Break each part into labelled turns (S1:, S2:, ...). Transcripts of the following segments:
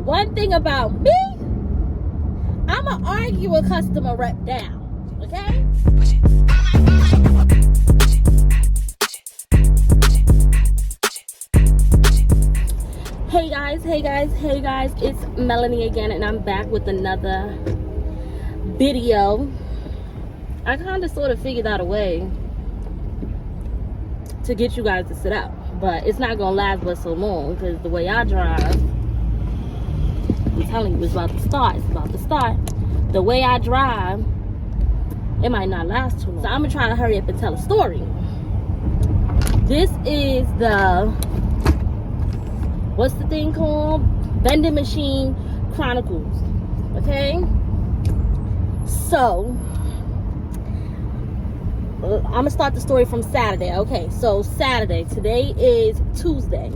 S1: One thing about me, I'ma argue a customer rep down, okay? Hey guys, it's Melanie again, and I'm back with another video. I kind of sort of figured out a way to get you guys to sit up, but it's not gonna last but so long, because the way I drive, I'm telling you, it's about to start. The way I drive, it might not last too long, so I'm gonna try to hurry up and tell a story. This is the, what's the thing called? Vending machine Chronicles. Okay? So, I'm gonna start the story from Saturday. Okay, so Saturday, today is Tuesday.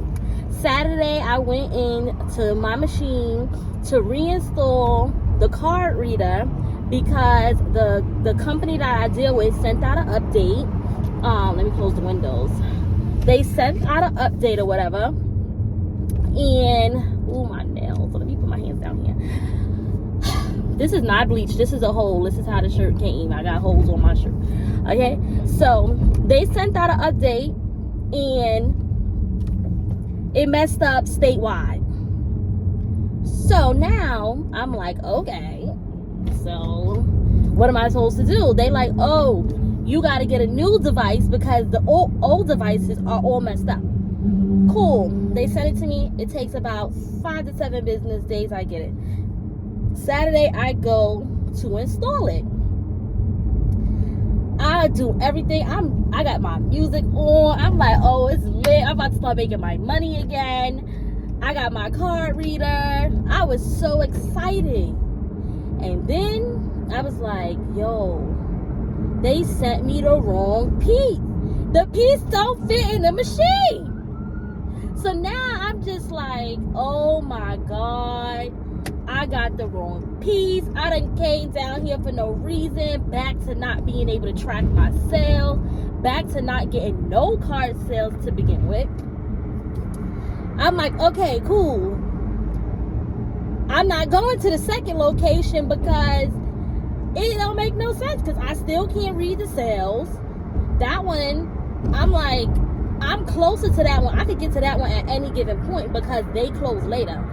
S1: Saturday, I went in to my machine to reinstall the card reader because the company that I deal with sent out an update. Let me close the windows. They sent out an update or whatever, and oh, my nails. So let me put my hands down here. This is not bleach. This is a hole. This is how the shirt came. I got holes on my shirt. Okay, so they sent out an update and it messed up statewide. So now I'm like, okay, so what am I supposed to do? They like, oh, you got to get a new device because the old devices are all messed up. Cool. They sent it to me. It takes about 5 to 7 business days. I get it. Saturday, I go to install it. I do everything. I got my music on. I'm like, oh, it's lit. I'm about to start making my money again. I got my card reader. I was so excited. And then I was like, yo, they sent me the wrong piece. The piece don't fit in the machine. So now I'm just like, oh my God, I got the wrong piece. I done came down here for no reason. Back to not being able to track my sales. Back to not getting no card sales to begin with. I'm like, okay, cool. I'm not going to the second location because it don't make no sense, because I still can't read the sales. That one, I'm like, I'm closer to that one. I could get to that one at any given point because they close later.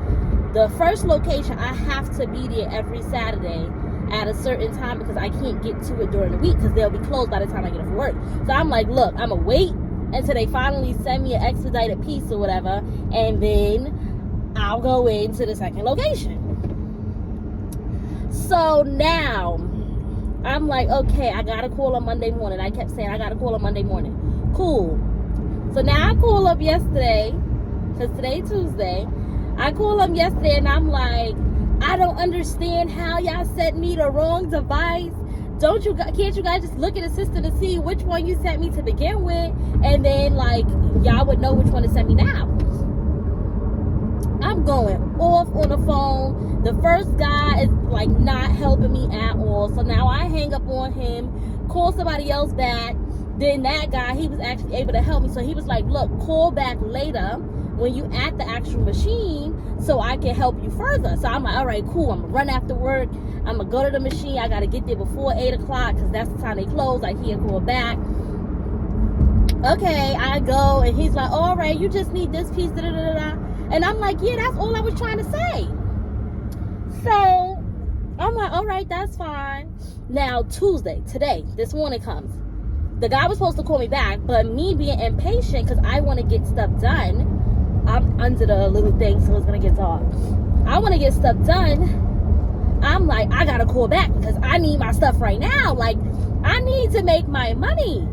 S1: The first location, I have to be there every Saturday at a certain time because I can't get to it during the week because they'll be closed by the time I get off work. So I'm like, look, I'm going to wait until they finally send me an expedited piece or whatever, and then I'll go into the second location. So now, I'm like, okay, I got to call on Monday morning. I kept saying, I got to call on Monday morning. Cool. So now I call up yesterday, because today Tuesday. I call up yesterday and I'm like, I don't understand how y'all sent me the wrong device. Can't you guys just look at the system to see which one you sent me to begin with, and then like y'all would know which one to send me now. I'm going off on the phone. The first guy is like not helping me at all. So now I hang up on him, call somebody else back. Then that guy, he was actually able to help me. So he was like, look, call back later when you at the actual machine so I can help you further. So I'm like, all right, cool. I'm going to run after work. I'm going to go to the machine. I got to get there before 8 o'clock because that's the time they close. I can't call back. Okay, I go, and he's like, all right, you just need this piece, da-da-da-da. And I'm like, yeah, that's all I was trying to say. So I'm like, all right, that's fine. Now, Tuesday, today, this morning comes. The guy was supposed to call me back, but me being impatient because I want to get stuff done. I'm under the little thing, so it's going to get dark. I want to get stuff done. I'm like, I got to call back because I need my stuff right now. Like, I need to make my money.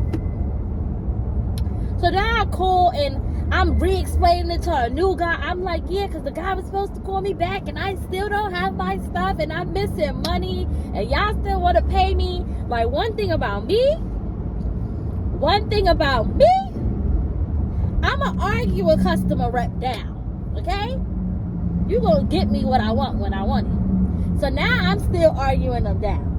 S1: So now I call and I'm re-explaining it to a new guy. I'm like, yeah, because the guy was supposed to call me back and I still don't have my stuff and I'm missing money and y'all still want to pay me. Like, one thing about me, I'm going to argue a customer rep down, okay? You're going to get me what I want when I want it. So now I'm still arguing them down.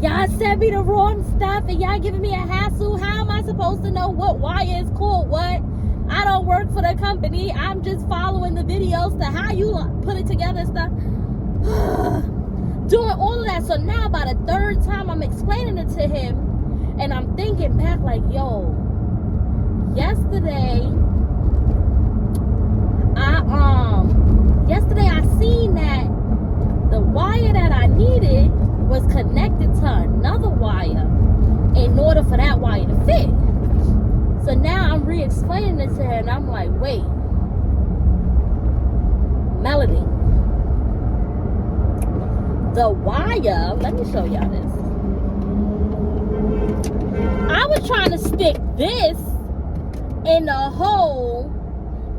S1: Y'all sent me the wrong stuff and y'all giving me a hassle. How am I supposed to know what wire is called what? I don't work for the company. I'm just following the video videos to how you put it together and stuff. Doing all of that. So now by the third time I'm explaining it to him, and I'm thinking back like, yo, yesterday I seen that the wire that I needed was connected to another wire in order for that wire to fit. So now I'm re-explaining it to her, and I'm like, wait, Melanie, the wire, let me show y'all this. I was trying to stick this in the hole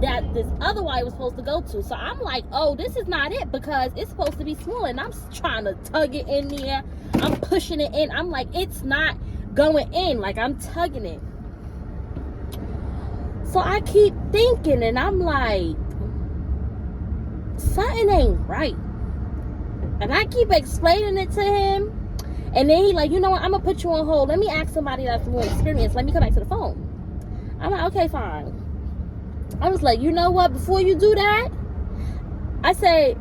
S1: that this other wire was supposed to go to. So I'm like, oh, this is not it, because it's supposed to be small, and I'm trying to tug it in there. I'm pushing it in. I'm like, it's not going in. Like, I'm tugging it. So I keep thinking, and I'm like, something ain't right. And I keep explaining it to him, and then he like, you know what, I'm gonna put you on hold. Let me ask somebody that's more experienced. Let me come back to the phone. I'm like, okay, fine. I was like, you know what, before you do that, I say,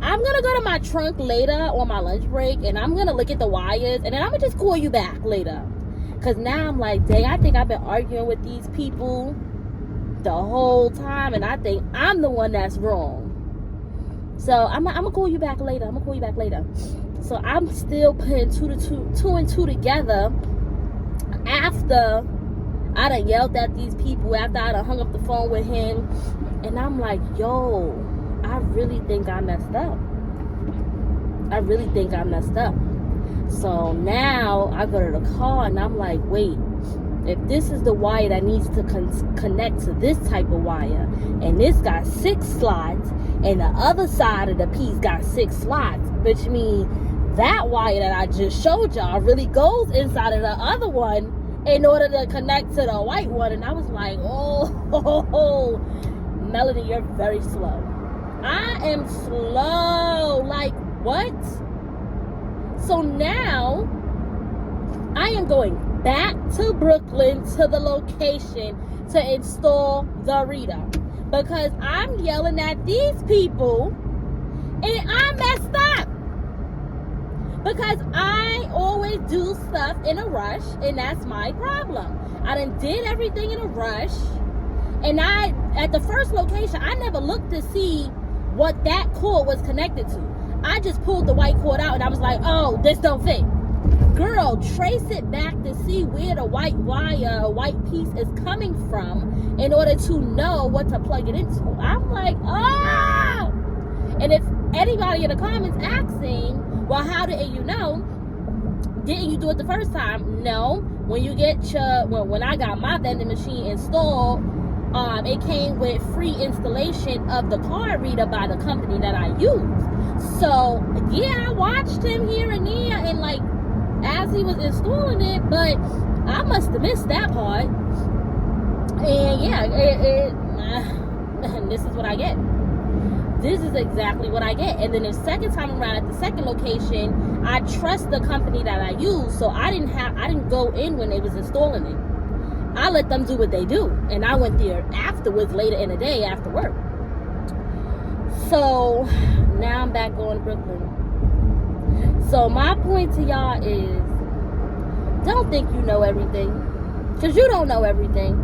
S1: I'm gonna go to my trunk later on my lunch break, and I'm gonna look at the wires, and then I'm gonna just call you back later. Because now I'm like, dang, I think I've been arguing with these people the whole time, and I think I'm the one that's wrong. So I'm gonna call you back later. So I'm still putting two and two together after I done yelled at these people, after I done hung up the phone with him. And I'm like, yo, I really think I messed up. So now I go to the car, and I'm like, wait, if this is the wire that needs to connect to this type of wire, and this got 6 slots, and the other side of the piece got 6 slots, which means that wire that I just showed y'all really goes inside of the other one in order to connect to the white one. And I was like, oh, Melanie, you're very slow. I am slow. Like, what? So now I am going back to Brooklyn to the location to install the reader, because I'm yelling at these people, and I messed up. Because I always do stuff in a rush, and that's my problem. I done did everything in a rush, and at the first location, I never looked to see what that cord was connected to. I just pulled the white cord out, and I was like, oh, this don't fit. Girl, trace it back to see where the white wire, white piece is coming from in order to know what to plug it into. I'm like, oh! And if anybody in the comments asking, well, how didn't you know? Didn't you do it the first time? No. When you get when I got my vending machine installed, it came with free installation of the card reader by the company that I use. So yeah, I watched him here and there, and like as he was installing it, but I must have missed that part. And yeah, and this is what I get. This is exactly what I get. And then the second time around at the second location, I trust the company that I use, so I didn't go in when they was installing it. I let them do what they do, and I went there afterwards later in the day after work. So now I'm back going to Brooklyn. So my point to y'all is, don't think you know everything, because you don't know everything.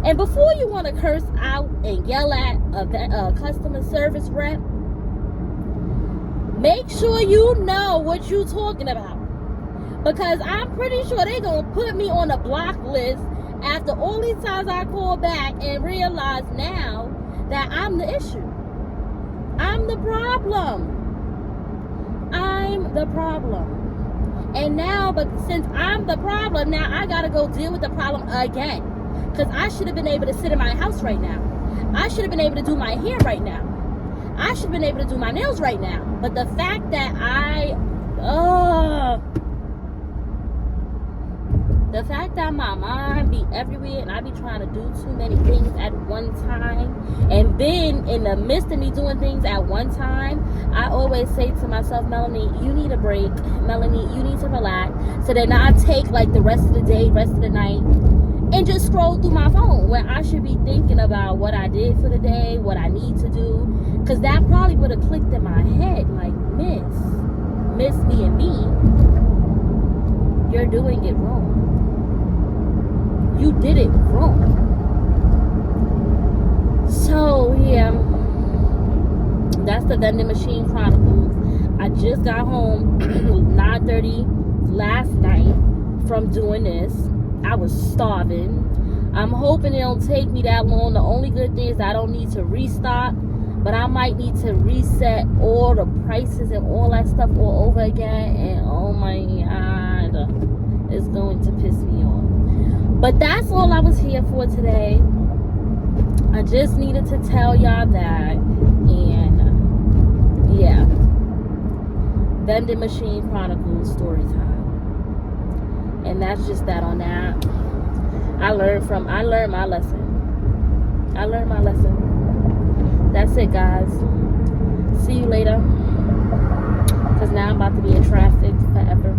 S1: And before you want to curse out and yell at a customer service rep, make sure you know what you're talking about. Because I'm pretty sure they're going to put me on a block list after all these times I call back and realize now that I'm the issue. I'm the problem. And now, but since I'm the problem, now I got to go deal with the problem again. Because I should have been able to sit in my house right now. I should have been able to do my hair right now. I should have been able to do my nails right now. But the fact that the fact that my mind be everywhere and I be trying to do too many things at one time, and then in the midst of me doing things at one time, I always say to myself, Melanie, you need a break. Melanie, you need to relax. So then I take like the rest of the day, rest of the night, and just scroll through my phone, when I should be thinking about what I did for the day, what I need to do. Because that probably would have clicked in my head, like, miss me and me, you're doing it wrong. You did it wrong. So, yeah, that's the Vending Machine Chronicles. I just got home 9:30 last night from doing this. I was starving. I'm hoping it don't take me that long. The only good thing is I don't need to restock, but I might need to reset all the prices and all that stuff all over again. And oh my God, it's going to piss me off. But that's all I was here for today. I just needed to tell y'all that. And yeah, Vending Machine Chronicles Storytime. And that's just that on that. I learned my lesson. That's it, guys. See you later. Because now I'm about to be in traffic forever.